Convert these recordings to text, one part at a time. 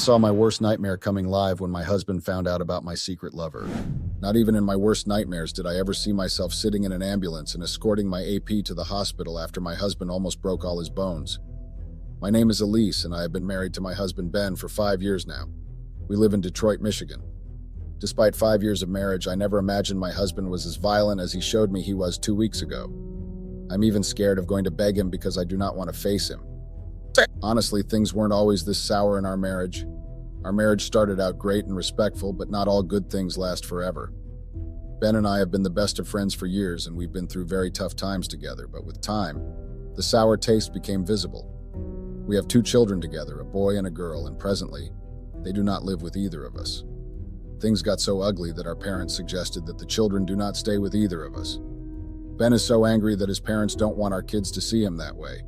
saw my worst nightmare coming live when my husband found out about my secret lover. Not even in my worst nightmares did I ever see myself sitting in an ambulance and escorting my AP to the hospital after my husband almost broke all his bones. My name is Elise, and I have been married to my husband Ben for 5 years now. We live in Detroit, Michigan. Despite 5 years of marriage, I never imagined my husband was as violent as he showed me he was 2 weeks ago. I'm even scared of going to beg him because I do not want to face him. Honestly, things weren't always this sour in our marriage. Our marriage started out great and respectful, but not all good things last forever. Ben and I have been the best of friends for years, and we've been through very tough times together, but with time, the sour taste became visible. We have 2 children together, a boy and a girl, and presently, they do not live with either of us. Things got so ugly that our parents suggested that the children do not stay with either of us. Ben is so angry that his parents don't want our kids to see him that way.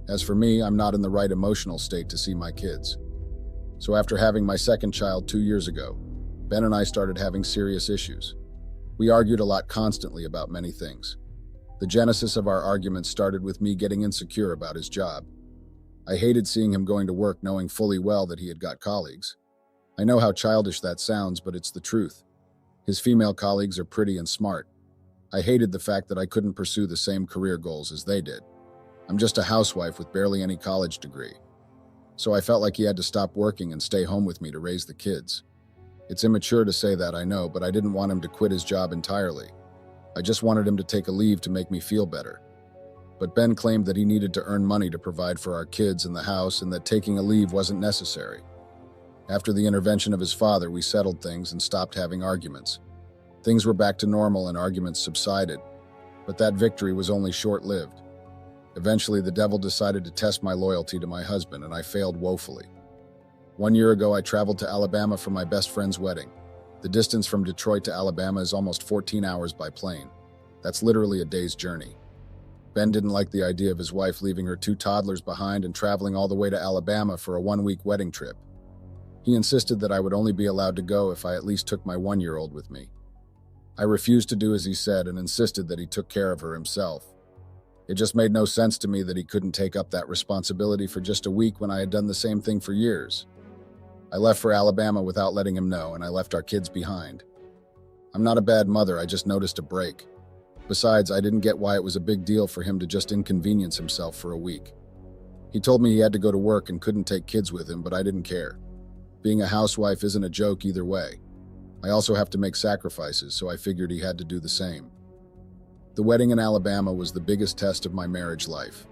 As for me, I'm not in the right emotional state to see my kids. So after having my second child 2 years ago, Ben and I started having serious issues. We argued a lot constantly about many things. The genesis of our arguments started with me getting insecure about his job. I hated seeing him going to work knowing fully well that he had got colleagues. I know how childish that sounds, but it's the truth. His female colleagues are pretty and smart. I hated the fact that I couldn't pursue the same career goals as they did. I'm just a housewife with barely any college degree. So I felt like he had to stop working and stay home with me to raise the kids. It's immature to say that, I know, but I didn't want him to quit his job entirely. I just wanted him to take a leave to make me feel better. But Ben claimed that he needed to earn money to provide for our kids and the house, and that taking a leave wasn't necessary. After the intervention of his father, we settled things and stopped having arguments. Things were back to normal and arguments subsided, but that victory was only short-lived. Eventually, the devil decided to test my loyalty to my husband, and I failed woefully. 1 year ago, I traveled to Alabama for my best friend's wedding. The distance from Detroit to Alabama is almost 14 hours by plane. That's literally a day's journey. Ben didn't like the idea of his wife leaving her 2 toddlers behind and traveling all the way to Alabama for a 1-week wedding trip. He insisted that I would only be allowed to go if I at least took my 1-year-old with me. I refused to do as he said and insisted that he took care of her himself. It just made no sense to me that he couldn't take up that responsibility for just a week when I had done the same thing for years. I left for Alabama without letting him know, and I left our kids behind. I'm not a bad mother, I just noticed a break. Besides, I didn't get why it was a big deal for him to just inconvenience himself for a week. He told me he had to go to work and couldn't take kids with him, but I didn't care. Being a housewife isn't a joke either way. I also have to make sacrifices, so I figured he had to do the same. The wedding in Alabama was the biggest test of my marriage life.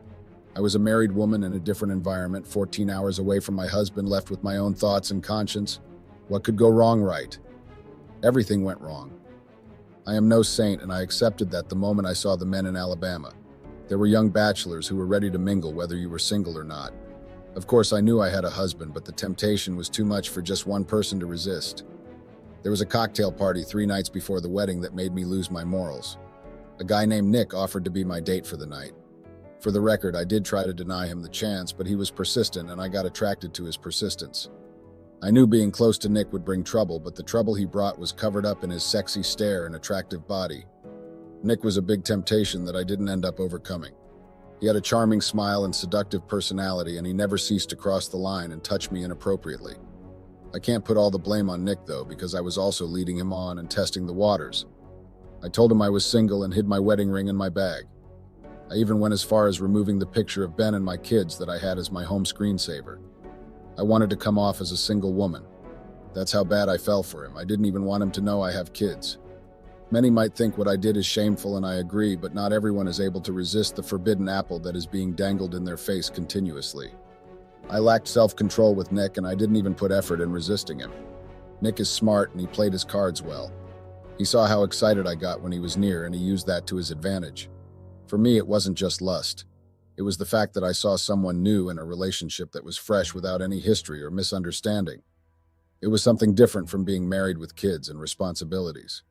I was a married woman in a different environment, 14 hours away from my husband, left with my own thoughts and conscience. What could go wrong, right? Everything went wrong. I am no saint, and I accepted that the moment I saw the men in Alabama. There were young bachelors who were ready to mingle whether you were single or not. Of course, I knew I had a husband, but the temptation was too much for just one person to resist. There was a cocktail party 3 nights before the wedding that made me lose my morals. A guy named Nick offered to be my date for the night. For the record, I did try to deny him the chance, but he was persistent and I got attracted to his persistence. I knew being close to Nick would bring trouble, but the trouble he brought was covered up in his sexy stare and attractive body. Nick was a big temptation that I didn't end up overcoming. He had a charming smile and seductive personality, and he never ceased to cross the line and touch me inappropriately. I can't put all the blame on Nick, though, because I was also leading him on and testing the waters. I told him I was single and hid my wedding ring in my bag. I even went as far as removing the picture of Ben and my kids that I had as my home screensaver. I wanted to come off as a single woman. That's how bad I fell for him. I didn't even want him to know I have kids. Many might think what I did is shameful, and I agree, but not everyone is able to resist the forbidden apple that is being dangled in their face continuously. I lacked self-control with Nick, and I didn't even put effort in resisting him. Nick is smart, and he played his cards well. He saw how excited I got when he was near, and he used that to his advantage. For me, it wasn't just lust. It was the fact that I saw someone new in a relationship that was fresh without any history or misunderstanding. It was something different from being married with kids and responsibilities.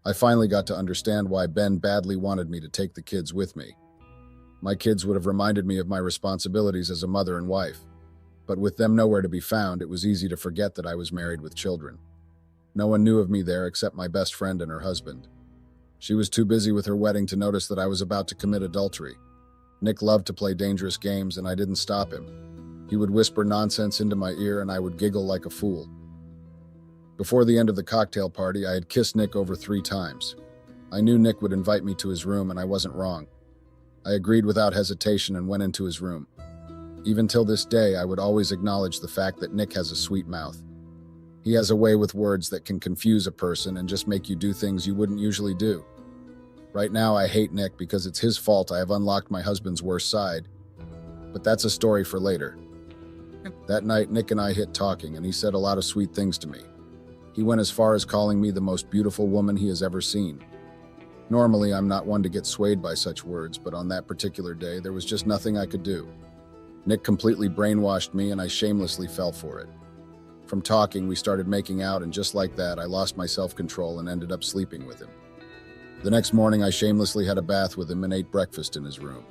I finally got to understand why Ben badly wanted me to take the kids with me. My kids would have reminded me of my responsibilities as a mother and wife. But with them nowhere to be found, it was easy to forget that I was married with children. No one knew of me there except my best friend and her husband. She was too busy with her wedding to notice that I was about to commit adultery. Nick loved to play dangerous games, and I didn't stop him. He would whisper nonsense into my ear and I would giggle like a fool. Before the end of the cocktail party, I had kissed Nick over 3 times. I knew Nick would invite me to his room and I wasn't wrong. I agreed without hesitation and went into his room. Even till this day, I would always acknowledge the fact that Nick has a sweet mouth. He has a way with words that can confuse a person and just make you do things you wouldn't usually do. Right now, I hate Nick because it's his fault I have unlocked my husband's worst side. But that's a story for later. That night, Nick and I hit talking, and he said a lot of sweet things to me. He went as far as calling me the most beautiful woman he has ever seen. Normally, I'm not one to get swayed by such words, but on that particular day, there was just nothing I could do. Nick completely brainwashed me, and I shamelessly fell for it. From talking, we started making out, and just like that, I lost my self-control and ended up sleeping with him. The next morning, I shamelessly had a bath with him and ate breakfast in his room.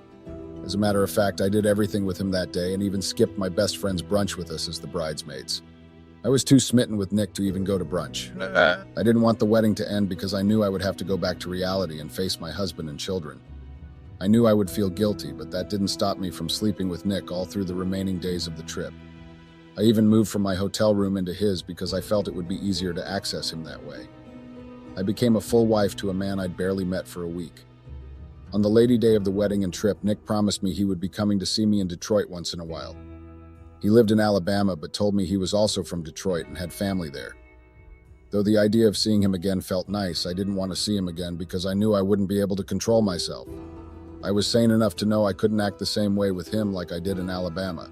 As a matter of fact, I did everything with him that day and even skipped my best friend's brunch with us as the bridesmaids. I was too smitten with Nick to even go to brunch. I didn't want the wedding to end because I knew I would have to go back to reality and face my husband and children. I knew I would feel guilty, but that didn't stop me from sleeping with Nick all through the remaining days of the trip. I even moved from my hotel room into his because I felt it would be easier to access him that way. I became a full wife to a man I'd barely met for a week. On the lady day of the wedding and trip, Nick promised me he would be coming to see me in Detroit once in a while. He lived in Alabama, but told me he was also from Detroit and had family there. Though the idea of seeing him again felt nice, I didn't want to see him again because I knew I wouldn't be able to control myself. I was sane enough to know I couldn't act the same way with him like I did in Alabama.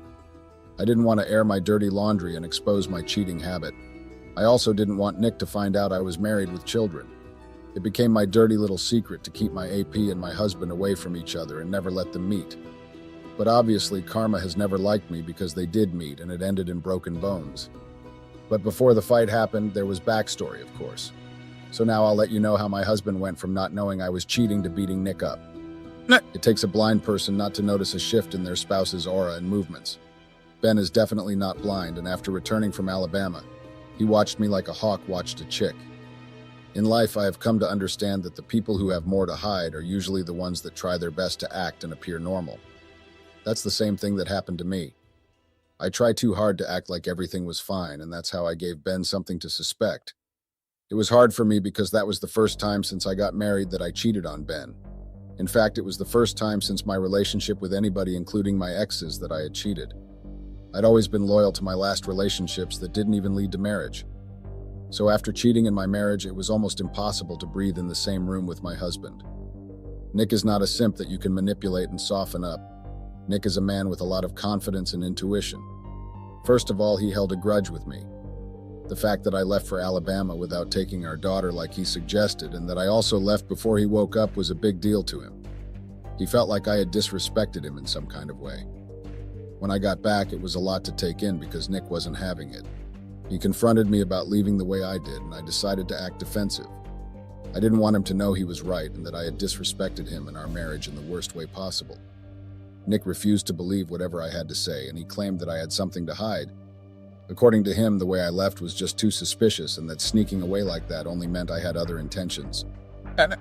I didn't want to air my dirty laundry and expose my cheating habit. I also didn't want Nick to find out I was married with children. It became my dirty little secret to keep my AP and my husband away from each other and never let them meet. But obviously, karma has never liked me because they did meet and it ended in broken bones. But before the fight happened, there was backstory, of course. So now I'll let you know how my husband went from not knowing I was cheating to beating Nick up. It takes a blind person not to notice a shift in their spouse's aura and movements. Ben is definitely not blind, and after returning from Alabama, he watched me like a hawk watched a chick. In life, I have come to understand that the people who have more to hide are usually the ones that try their best to act and appear normal. That's the same thing that happened to me. I tried too hard to act like everything was fine, and that's how I gave Ben something to suspect. It was hard for me because that was the first time since I got married that I cheated on Ben. In fact, it was the first time since my relationship with anybody, including my exes, that I had cheated. I'd always been loyal to my last relationships that didn't even lead to marriage. So after cheating in my marriage, it was almost impossible to breathe in the same room with my husband. Nick is not a simp that you can manipulate and soften up. Nick is a man with a lot of confidence and intuition. First of all, he held a grudge with me. The fact that I left for Alabama without taking our daughter like he suggested, and that I also left before he woke up, was a big deal to him. He felt like I had disrespected him in some kind of way. When I got back, it was a lot to take in because Nick wasn't having it. He confronted me about leaving the way I did, and I decided to act defensive. I didn't want him to know he was right and that I had disrespected him and our marriage in the worst way possible. Nick refused to believe whatever I had to say, and he claimed that I had something to hide. According to him, the way I left was just too suspicious, and that sneaking away like that only meant I had other intentions.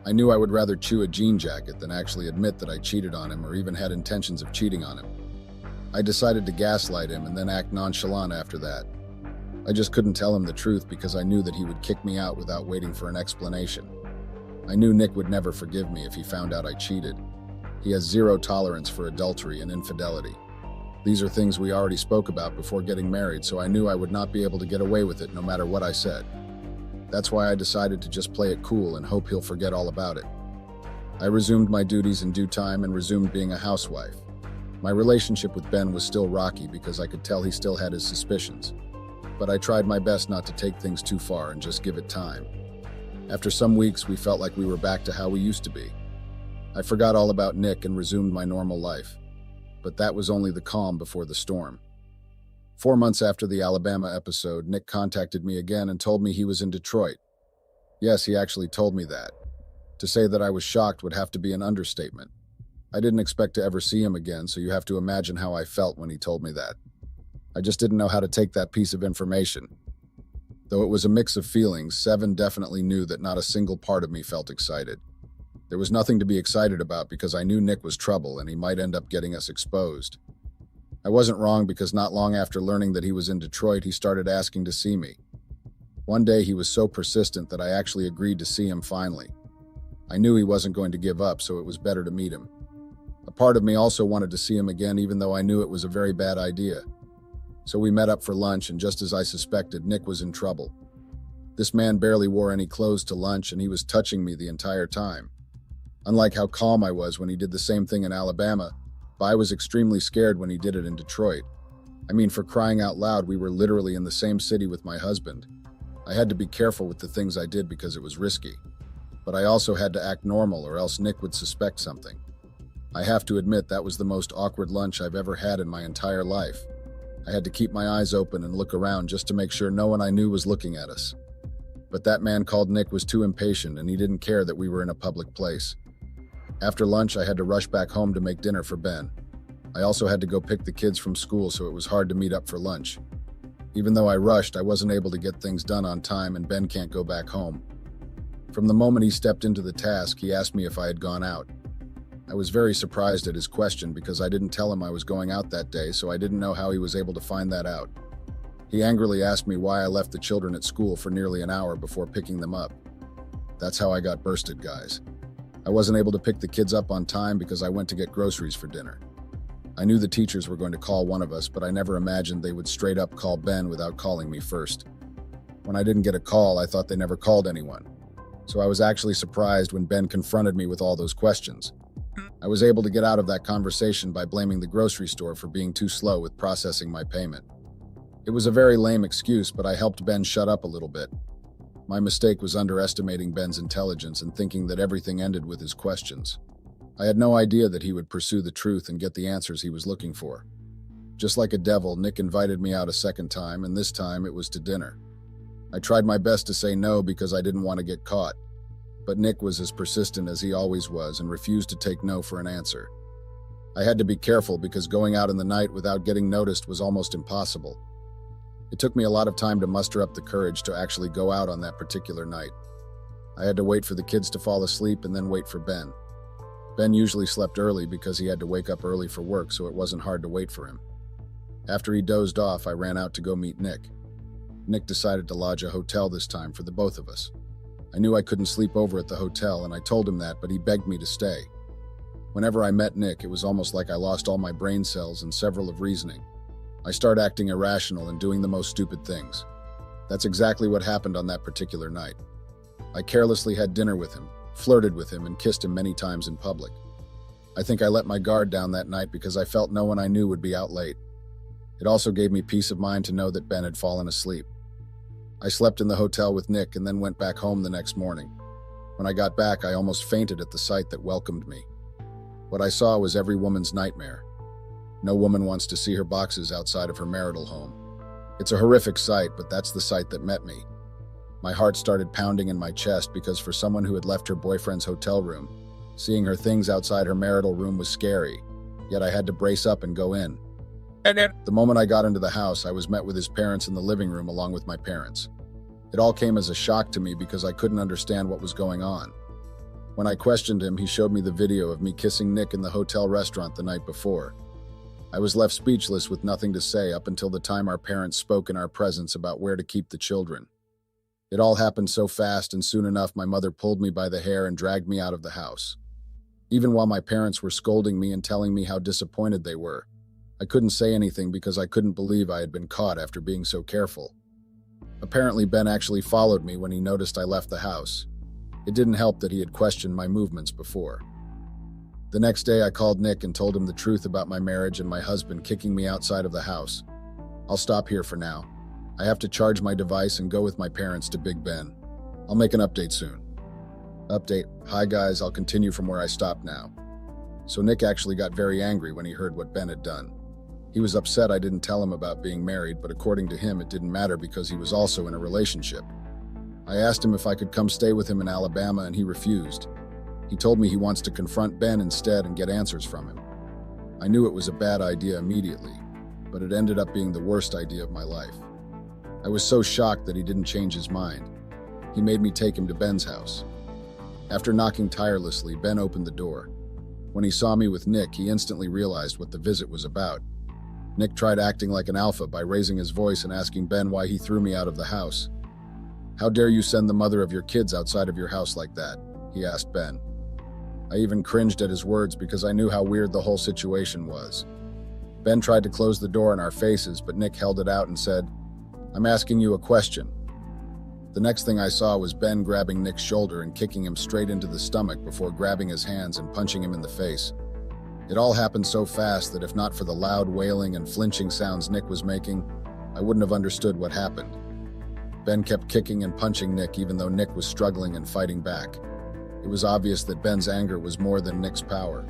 I knew I would rather chew a jean jacket than actually admit that I cheated on him or even had intentions of cheating on him. I decided to gaslight him and then act nonchalant after that. I just couldn't tell him the truth because I knew that he would kick me out without waiting for an explanation. I knew Nick would never forgive me if he found out I cheated. He has zero tolerance for adultery and infidelity. These are things we already spoke about before getting married, so I knew I would not be able to get away with it no matter what I said. That's why I decided to just play it cool and hope he'll forget all about it. I resumed my duties in due time and resumed being a housewife. My relationship with Ben was still rocky because I could tell he still had his suspicions. But I tried my best not to take things too far and just give it time. After some weeks, we felt like we were back to how we used to be. I forgot all about Nick and resumed my normal life. But that was only the calm before the storm. 4 months after the Alabama episode, Nick contacted me again and told me he was in Detroit. Yes, he actually told me that. To say that I was shocked would have to be an understatement. I didn't expect to ever see him again, so you have to imagine how I felt when he told me that. I just didn't know how to take that piece of information. Though it was a mix of feelings, Seven definitely knew that not a single part of me felt excited. There was nothing to be excited about because I knew Nick was trouble and he might end up getting us exposed. I wasn't wrong because not long after learning that he was in Detroit, he started asking to see me. One day he was so persistent that I actually agreed to see him finally. I knew he wasn't going to give up, so it was better to meet him. A part of me also wanted to see him again, even though I knew it was a very bad idea. So we met up for lunch, and just as I suspected, Nick was in trouble. This man barely wore any clothes to lunch, and he was touching me the entire time. Unlike how calm I was when he did the same thing in Alabama, I was extremely scared when he did it in Detroit. I mean, for crying out loud, we were literally in the same city with my husband. I had to be careful with the things I did because it was risky. But I also had to act normal or else Nick would suspect something. I have to admit that was the most awkward lunch I've ever had in my entire life. I had to keep my eyes open and look around just to make sure no one I knew was looking at us. But that man called Nick was too impatient, and he didn't care that we were in a public place. After lunch, I had to rush back home to make dinner for Ben. I also had to go pick the kids from school, so it was hard to meet up for lunch. Even though I rushed, I wasn't able to get things done on time, and Ben can't go back home. From the moment he stepped into the task, he asked me if I had gone out. I was very surprised at his question because I didn't tell him I was going out that day, so I didn't know how he was able to find that out. He angrily asked me why I left the children at school for nearly an hour before picking them up. That's how I got bursted, guys. I wasn't able to pick the kids up on time because I went to get groceries for dinner. I knew the teachers were going to call one of us, but I never imagined they would straight up call Ben without calling me first. When I didn't get a call, I thought they never called anyone. So I was actually surprised when Ben confronted me with all those questions. I was able to get out of that conversation by blaming the grocery store for being too slow with processing my payment. It was a very lame excuse, but I helped Ben shut up a little bit. My mistake was underestimating Ben's intelligence and thinking that everything ended with his questions. I had no idea that he would pursue the truth and get the answers he was looking for. Just like a devil, Nick invited me out a second time, and this time it was to dinner. I tried my best to say no because I didn't want to get caught. But Nick was as persistent as he always was and refused to take no for an answer. I had to be careful because going out in the night without getting noticed was almost impossible. It took me a lot of time to muster up the courage to actually go out on that particular night. I had to wait for the kids to fall asleep and then wait for Ben. Ben usually slept early because he had to wake up early for work, so it wasn't hard to wait for him. After he dozed off, I ran out to go meet Nick. Nick decided to lodge a hotel this time for the both of us. I knew I couldn't sleep over at the hotel, and I told him that, but he begged me to stay. Whenever I met Nick, it was almost like I lost all my brain cells and several of reasoning. I started acting irrational and doing the most stupid things. That's exactly what happened on that particular night. I carelessly had dinner with him, flirted with him, and kissed him many times in public. I think I let my guard down that night because I felt no one I knew would be out late. It also gave me peace of mind to know that Ben had fallen asleep. I slept in the hotel with Nick and then went back home the next morning. When I got back, I almost fainted at the sight that welcomed me. What I saw was every woman's nightmare. No woman wants to see her boxes outside of her marital home. It's a horrific sight, but that's the sight that met me. My heart started pounding in my chest because for someone who had left her boyfriend's hotel room, seeing her things outside her marital room was scary, yet I had to brace up and go in. The moment I got into the house, I was met with his parents in the living room along with my parents. It all came as a shock to me because I couldn't understand what was going on. When I questioned him, he showed me the video of me kissing Nick in the hotel restaurant the night before. I was left speechless with nothing to say up until the time our parents spoke in our presence about where to keep the children. It all happened so fast, and soon enough my mother pulled me by the hair and dragged me out of the house. Even while my parents were scolding me and telling me how disappointed they were, I couldn't say anything because I couldn't believe I had been caught after being so careful. Apparently, Ben actually followed me when he noticed I left the house. It didn't help that he had questioned my movements before. The next day, I called Nick and told him the truth about my marriage and my husband kicking me outside of the house. I'll stop here for now. I have to charge my device and go with my parents to Big Ben. I'll make an update soon. Update. Hi guys, I'll continue from where I stopped now. So Nick actually got very angry when he heard what Ben had done. He was upset I didn't tell him about being married, but according to him, it didn't matter because he was also in a relationship. I asked him if I could come stay with him in Alabama, and he refused. He told me he wants to confront Ben instead and get answers from him. I knew it was a bad idea immediately, but it ended up being the worst idea of my life. I was so shocked that he didn't change his mind. He made me take him to Ben's house. After knocking tirelessly, Ben opened the door. When he saw me with Nick, he instantly realized what the visit was about. Nick tried acting like an alpha by raising his voice and asking Ben why he threw me out of the house. "How dare you send the mother of your kids outside of your house like that?" he asked Ben. I even cringed at his words because I knew how weird the whole situation was. Ben tried to close the door in our faces, but Nick held it out and said, "I'm asking you a question." The next thing I saw was Ben grabbing Nick's shoulder and kicking him straight into the stomach before grabbing his hands and punching him in the face. It all happened so fast that if not for the loud wailing and flinching sounds Nick was making, I wouldn't have understood what happened. Ben kept kicking and punching Nick even though Nick was struggling and fighting back. It was obvious that Ben's anger was more than Nick's power.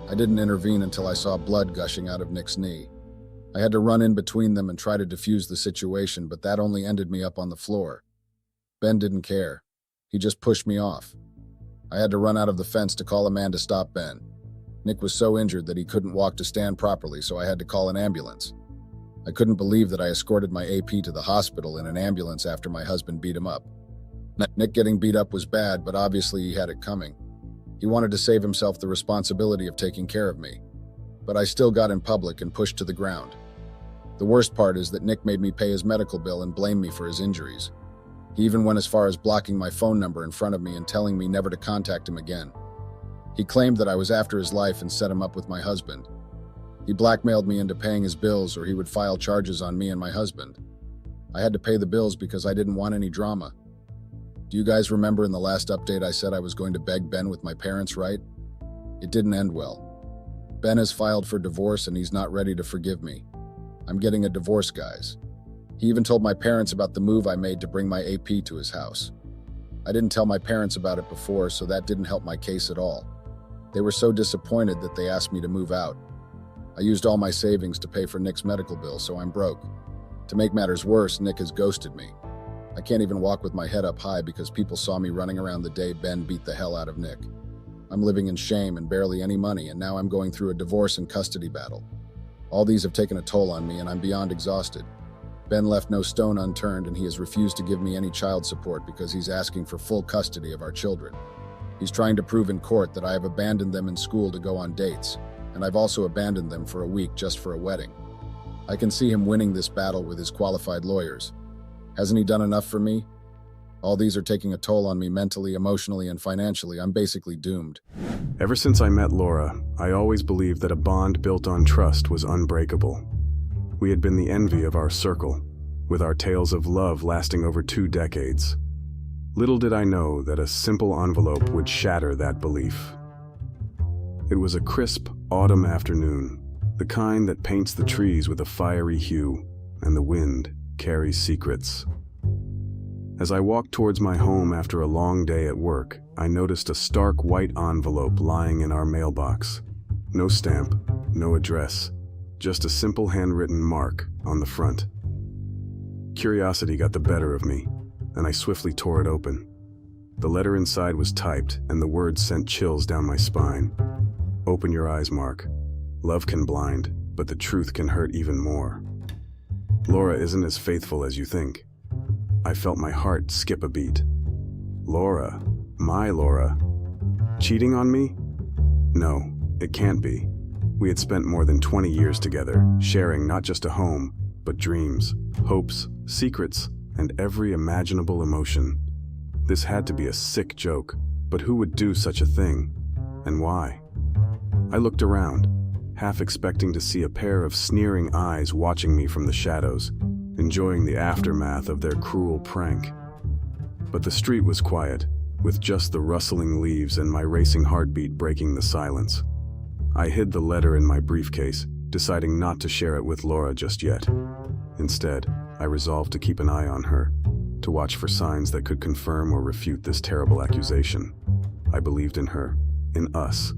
I didn't intervene until I saw blood gushing out of Nick's knee. I had to run in between them and try to defuse the situation, but that only ended me up on the floor. Ben didn't care. He just pushed me off. I had to run out of the fence to call a man to stop Ben. Nick was so injured that he couldn't walk to stand properly, so I had to call an ambulance. I couldn't believe that I escorted my AP to the hospital in an ambulance after my husband beat him up. Nick getting beat up was bad, but obviously he had it coming. He wanted to save himself the responsibility of taking care of me. But I still got in public and pushed to the ground. The worst part is that Nick made me pay his medical bill and blamed me for his injuries. He even went as far as blocking my phone number in front of me and telling me never to contact him again. He claimed that I was after his life and set him up with my husband. He blackmailed me into paying his bills or he would file charges on me and my husband. I had to pay the bills because I didn't want any drama. Do you guys remember in the last update I said I was going to beg Ben with my parents, right? It didn't end well. Ben has filed for divorce and he's not ready to forgive me. I'm getting a divorce, guys. He even told my parents about the move I made to bring my AP to his house. I didn't tell my parents about it before, so that didn't help my case at all. They were so disappointed that they asked me to move out. I used all my savings to pay for Nick's medical bill, so I'm broke. To make matters worse, Nick has ghosted me. I can't even walk with my head up high because people saw me running around the day Ben beat the hell out of Nick. I'm living in shame and barely any money, and now I'm going through a divorce and custody battle. All these have taken a toll on me, and I'm beyond exhausted. Ben left no stone unturned, and he has refused to give me any child support because he's asking for full custody of our children. He's trying to prove in court that I have abandoned them in school to go on dates, and I've also abandoned them for a week just for a wedding. I can see him winning this battle with his qualified lawyers. Hasn't he done enough for me? All these are taking a toll on me mentally, emotionally, and financially. I'm basically doomed. Ever since I met Laura, I always believed that a bond built on trust was unbreakable. We had been the envy of our circle, with our tales of love lasting over 2 decades. Little did I know that a simple envelope would shatter that belief. It was a crisp autumn afternoon, the kind that paints the trees with a fiery hue, and the wind carries secrets. As I walked towards my home after a long day at work, I noticed a stark white envelope lying in our mailbox. No stamp, no address, just a simple handwritten mark on the front. Curiosity got the better of me, and I swiftly tore it open. The letter inside was typed, and the words sent chills down my spine. "Open your eyes, Mark. Love can blind, but the truth can hurt even more. Laura isn't as faithful as you think." I felt my heart skip a beat. Laura, my Laura, cheating on me? No, it can't be. We had spent more than 20 years together, sharing not just a home, but dreams, hopes, secrets, and every imaginable emotion. This had to be a sick joke, but who would do such a thing, and why? I looked around, half expecting to see a pair of sneering eyes watching me from the shadows, enjoying the aftermath of their cruel prank. But the street was quiet, with just the rustling leaves and my racing heartbeat breaking the silence. I hid the letter in my briefcase, deciding not to share it with Laura just yet. Instead, I resolved to keep an eye on her, to watch for signs that could confirm or refute this terrible accusation. I believed in her, in us.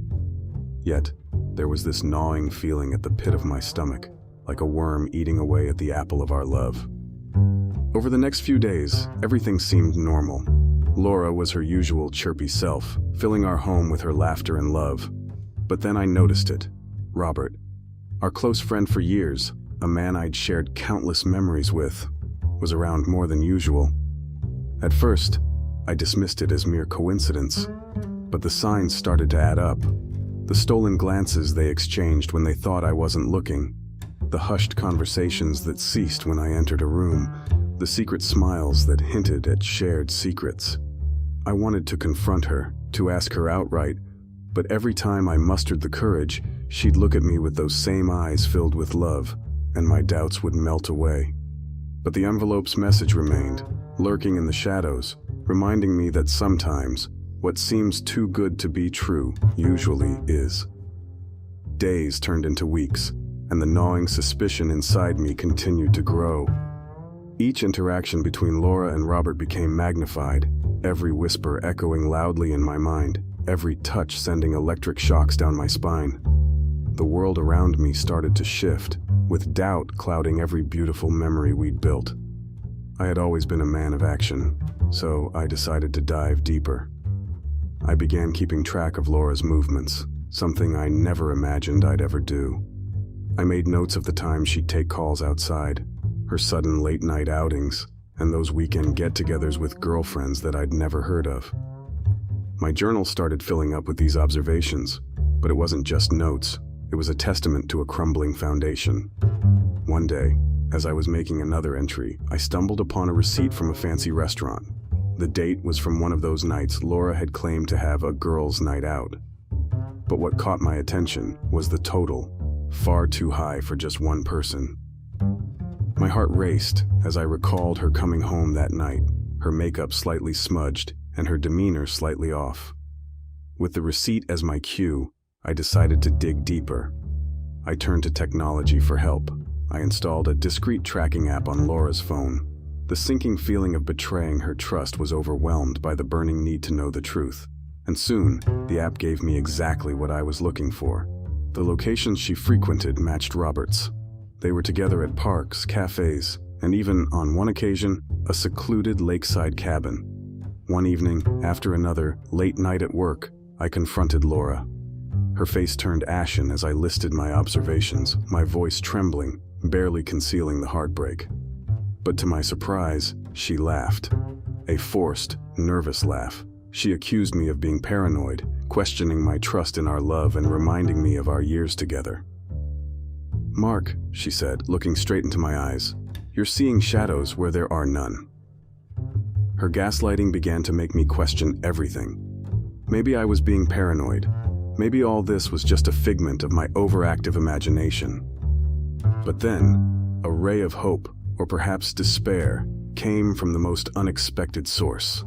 Yet, there was this gnawing feeling at the pit of my stomach, like a worm eating away at the apple of our love. Over the next few days, everything seemed normal. Laura was her usual chirpy self, filling our home with her laughter and love. But then I noticed it. Robert, our close friend for years, a man I'd shared countless memories with, was around more than usual. At first, I dismissed it as mere coincidence, but the signs started to add up. The stolen glances they exchanged when they thought I wasn't looking, the hushed conversations that ceased when I entered a room, the secret smiles that hinted at shared secrets. I wanted to confront her, to ask her outright, but every time I mustered the courage, she'd look at me with those same eyes filled with love, and my doubts would melt away. But the envelope's message remained, lurking in the shadows, reminding me that sometimes, what seems too good to be true usually is. Days turned into weeks, and the gnawing suspicion inside me continued to grow. Each interaction between Laura and Robert became magnified, every whisper echoing loudly in my mind, every touch sending electric shocks down my spine. The world around me started to shift, with doubt clouding every beautiful memory we'd built. I had always been a man of action, so I decided to dive deeper. I began keeping track of Laura's movements, something I never imagined I'd ever do. I made notes of the times she'd take calls outside, her sudden late-night outings, and those weekend get-togethers with girlfriends that I'd never heard of. My journal started filling up with these observations, but it wasn't just notes. It was a testament to a crumbling foundation. One day, as I was making another entry, I stumbled upon a receipt from a fancy restaurant. The date was from one of those nights Laura had claimed to have a girls' night out. But what caught my attention was the total, far too high for just one person. My heart raced as I recalled her coming home that night, her makeup slightly smudged and her demeanor slightly off. With the receipt as my cue, I decided to dig deeper. I turned to technology for help. I installed a discreet tracking app on Laura's phone. The sinking feeling of betraying her trust was overwhelmed by the burning need to know the truth. And soon, the app gave me exactly what I was looking for. The locations she frequented matched Robert's. They were together at parks, cafes, and even, on one occasion, a secluded lakeside cabin. One evening, after another late night at work, I confronted Laura. Her face turned ashen as I listed my observations, my voice trembling, barely concealing the heartbreak. But to my surprise, she laughed. A forced, nervous laugh. She accused me of being paranoid, questioning my trust in our love and reminding me of our years together. "Mark," she said, looking straight into my eyes, "you're seeing shadows where there are none." Her gaslighting began to make me question everything. Maybe I was being paranoid. Maybe all this was just a figment of my overactive imagination. But then, a ray of hope, or perhaps despair, came from the most unexpected source.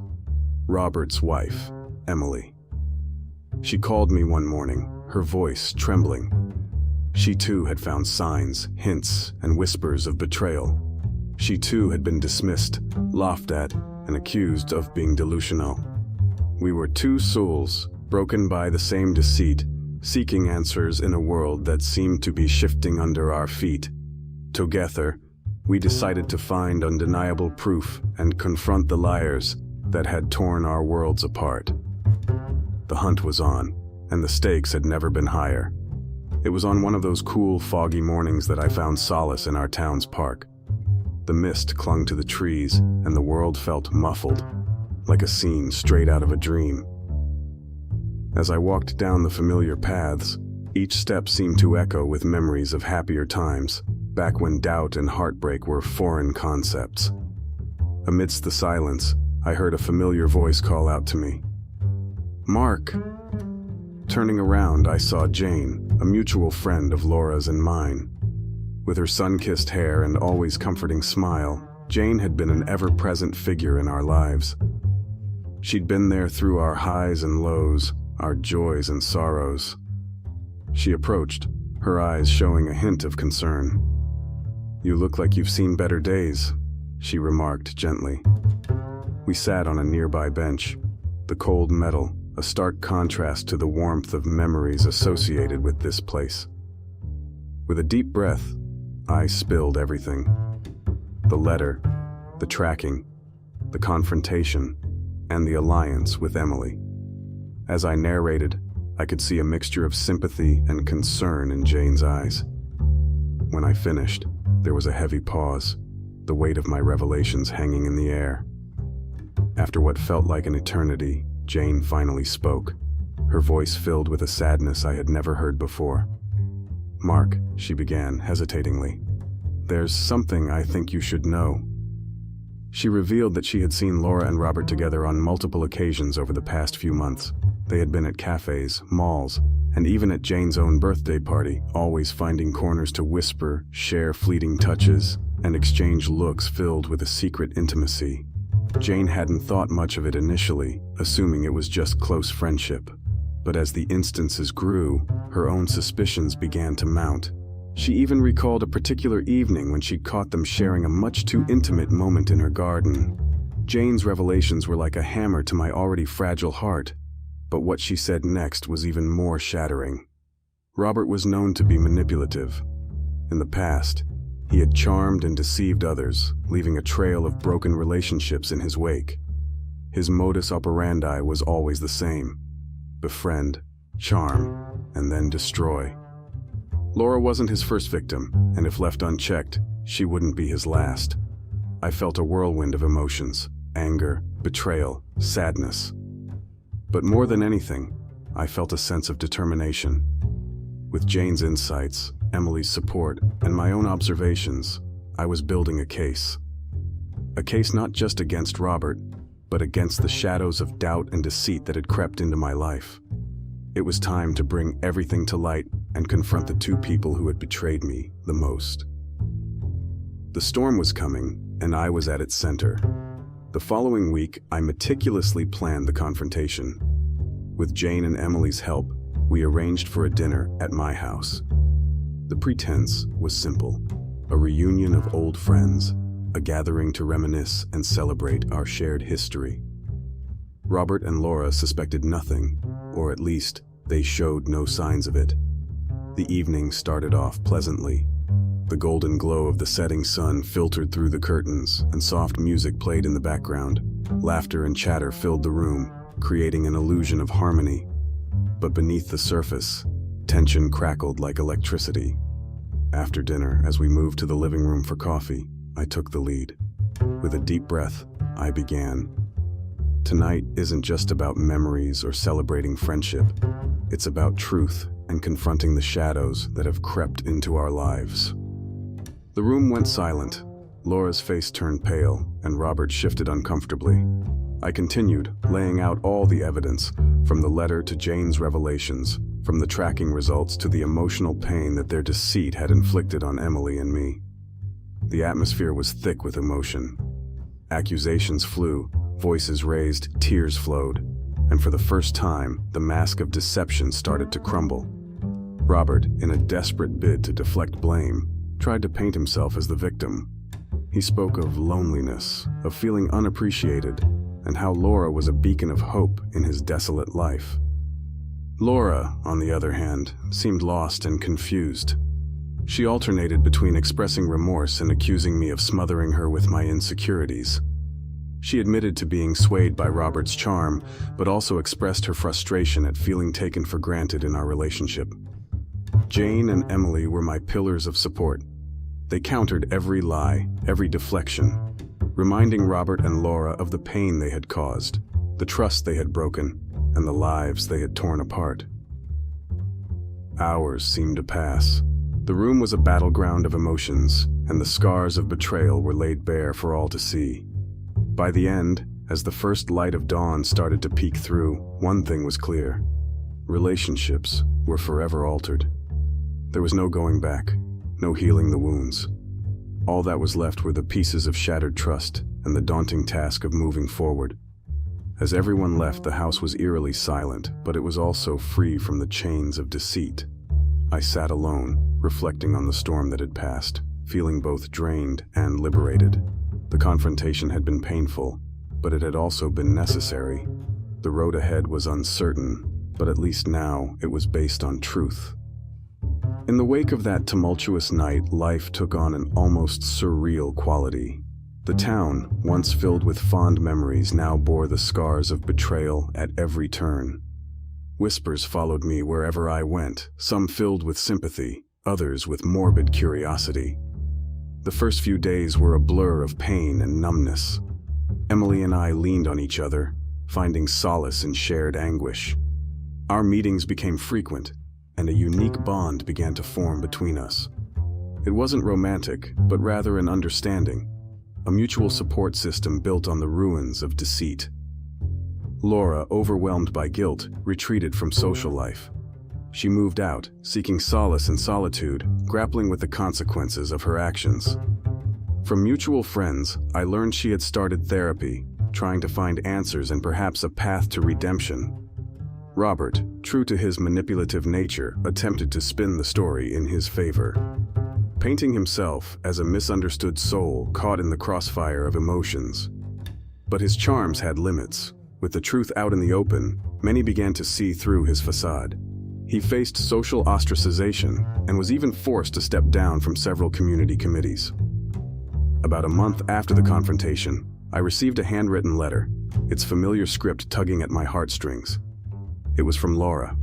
Robert's wife, Emily. She called me one morning, her voice trembling. She too had found signs, hints, and whispers of betrayal. She too had been dismissed, laughed at, and accused of being delusional. We were two souls, broken by the same deceit, seeking answers in a world that seemed to be shifting under our feet. Together, we decided to find undeniable proof and confront the liars that had torn our worlds apart. The hunt was on, and the stakes had never been higher. It was on one of those cool, foggy mornings that I found solace in our town's park. The mist clung to the trees, and the world felt muffled, like a scene straight out of a dream. As I walked down the familiar paths, each step seemed to echo with memories of happier times, back when doubt and heartbreak were foreign concepts. Amidst the silence, I heard a familiar voice call out to me, "Mark!" Turning around, I saw Jane, a mutual friend of Laura's and mine. With her sun-kissed hair and always comforting smile, Jane had been an ever-present figure in our lives. She'd been there through our highs and lows, our joys and sorrows. She approached, her eyes showing a hint of concern. "You look like you've seen better days," she remarked gently. We sat on a nearby bench, the cold metal, a stark contrast to the warmth of memories associated with this place. With a deep breath, I spilled everything. The letter, the tracking, the confrontation, and the alliance with Emily. As I narrated, I could see a mixture of sympathy and concern in Jane's eyes. When I finished, there was a heavy pause, the weight of my revelations hanging in the air. After what felt like an eternity, Jane finally spoke, her voice filled with a sadness I had never heard before. "Mark," she began hesitatingly, "there's something I think you should know." She revealed that she had seen Laura and Robert together on multiple occasions over the past few months. They had been at cafes, malls, and even at Jane's own birthday party, always finding corners to whisper, share fleeting touches, and exchange looks filled with a secret intimacy. Jane hadn't thought much of it initially, assuming it was just close friendship. But as the instances grew, her own suspicions began to mount. She even recalled a particular evening when she'd caught them sharing a much too intimate moment in her garden. Jane's revelations were like a hammer to my already fragile heart, but what she said next was even more shattering. Robert was known to be manipulative. In the past, he had charmed and deceived others, leaving a trail of broken relationships in his wake. His modus operandi was always the same: befriend, charm, and then destroy. Laura wasn't his first victim, and if left unchecked, she wouldn't be his last. I felt a whirlwind of emotions: anger, betrayal, sadness. But more than anything, I felt a sense of determination. With Jane's insights, Emily's support, and my own observations, I was building a case. A case not just against Robert, but against the shadows of doubt and deceit that had crept into my life. It was time to bring everything to light and confront the two people who had betrayed me the most. The storm was coming, and I was at its center. The following week, I meticulously planned the confrontation. With Jane and Emily's help, we arranged for a dinner at my house. The pretense was simple: a reunion of old friends, a gathering to reminisce and celebrate our shared history. Robert and Laura suspected nothing, or at least, they showed no signs of it. The evening started off pleasantly. The golden glow of the setting sun filtered through the curtains, and soft music played in the background. Laughter and chatter filled the room, creating an illusion of harmony. But beneath the surface, tension crackled like electricity. After dinner, as we moved to the living room for coffee, I took the lead. With a deep breath, I began. Tonight isn't just about memories or celebrating friendship. It's about truth and confronting the shadows that have crept into our lives. The room went silent. Laura's face turned pale, and Robert shifted uncomfortably. I continued, laying out all the evidence, from the letter to Jane's revelations, from the tracking results to the emotional pain that their deceit had inflicted on Emily and me. The atmosphere was thick with emotion. Accusations flew, voices raised, tears flowed, and for the first time, the mask of deception started to crumble. Robert, in a desperate bid to deflect blame, tried to paint himself as the victim. He spoke of loneliness, of feeling unappreciated, and how Laura was a beacon of hope in his desolate life. Laura, on the other hand, seemed lost and confused. She alternated between expressing remorse and accusing me of smothering her with my insecurities. She admitted to being swayed by Robert's charm, but also expressed her frustration at feeling taken for granted in our relationship. Jane and Emily were my pillars of support. They countered every lie, every deflection, reminding Robert and Laura of the pain they had caused, the trust they had broken, and the lives they had torn apart. Hours seemed to pass. The room was a battleground of emotions, and the scars of betrayal were laid bare for all to see. By the end, as the first light of dawn started to peek through, one thing was clear: relationships were forever altered. There was no going back, no healing the wounds. All that was left were the pieces of shattered trust and the daunting task of moving forward. As everyone left, the house was eerily silent, but it was also free from the chains of deceit. I sat alone, reflecting on the storm that had passed, feeling both drained and liberated. The confrontation had been painful, but it had also been necessary. The road ahead was uncertain, but at least now it was based on truth. In the wake of that tumultuous night, life took on an almost surreal quality. The town, once filled with fond memories, now bore the scars of betrayal at every turn. Whispers followed me wherever I went, some filled with sympathy, others with morbid curiosity. The first few days were a blur of pain and numbness. Emily and I leaned on each other, finding solace in shared anguish. Our meetings became frequent, and a unique bond began to form between us. It wasn't romantic, but rather an understanding, a mutual support system built on the ruins of deceit. Laura, overwhelmed by guilt, retreated from social life. She moved out, seeking solace in solitude, grappling with the consequences of her actions. From mutual friends, I learned she had started therapy, trying to find answers and perhaps a path to redemption. Robert, true to his manipulative nature, attempted to spin the story in his favor, painting himself as a misunderstood soul caught in the crossfire of emotions. But his charms had limits. With the truth out in the open, many began to see through his facade. He faced social ostracization and was even forced to step down from several community committees. About a month after the confrontation, I received a handwritten letter, its familiar script tugging at my heartstrings. It was from Laura.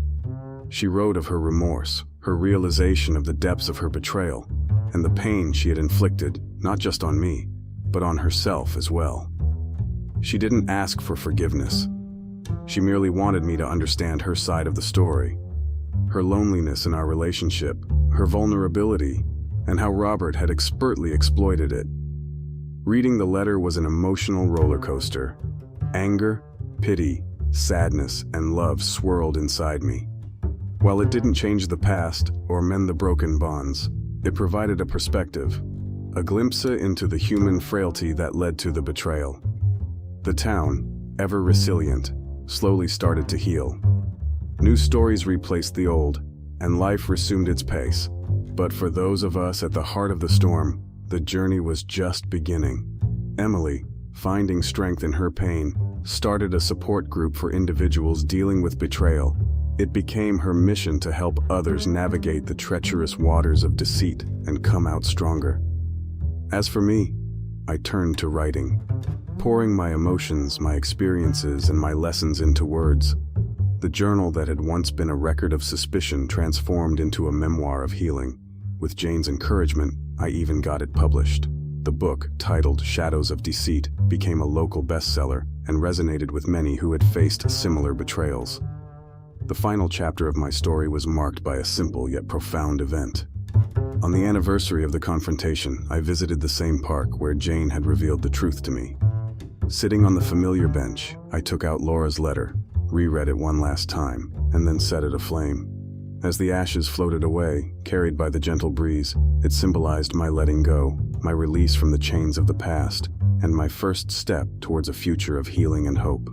She wrote of her remorse, her realization of the depths of her betrayal, and the pain she had inflicted, not just on me, but on herself as well. She didn't ask for forgiveness. She merely wanted me to understand her side of the story, her loneliness in our relationship, her vulnerability, and how Robert had expertly exploited it. Reading the letter was an emotional roller coaster. Anger, pity, sadness, and love swirled inside me. While it didn't change the past or mend the broken bonds, it provided a perspective, a glimpse into the human frailty that led to the betrayal. The town, ever resilient, slowly started to heal. New stories replaced the old, and life resumed its pace. But for those of us at the heart of the storm, the journey was just beginning. Emily, finding strength in her pain, started a support group for individuals dealing with betrayal. It became her mission to help others navigate the treacherous waters of deceit and come out stronger. As for me, I turned to writing, pouring my emotions, my experiences, and my lessons into words. The journal that had once been a record of suspicion transformed into a memoir of healing. With Jane's encouragement, I even got it published. The book, titled Shadows of Deceit, became a local bestseller and resonated with many who had faced similar betrayals. The final chapter of my story was marked by a simple yet profound event. On the anniversary of the confrontation, I visited the same park where Jane had revealed the truth to me. Sitting on the familiar bench, I took out Laura's letter, reread it one last time, and then set it aflame. As the ashes floated away, carried by the gentle breeze, it symbolized my letting go, my release from the chains of the past, and my first step towards a future of healing and hope.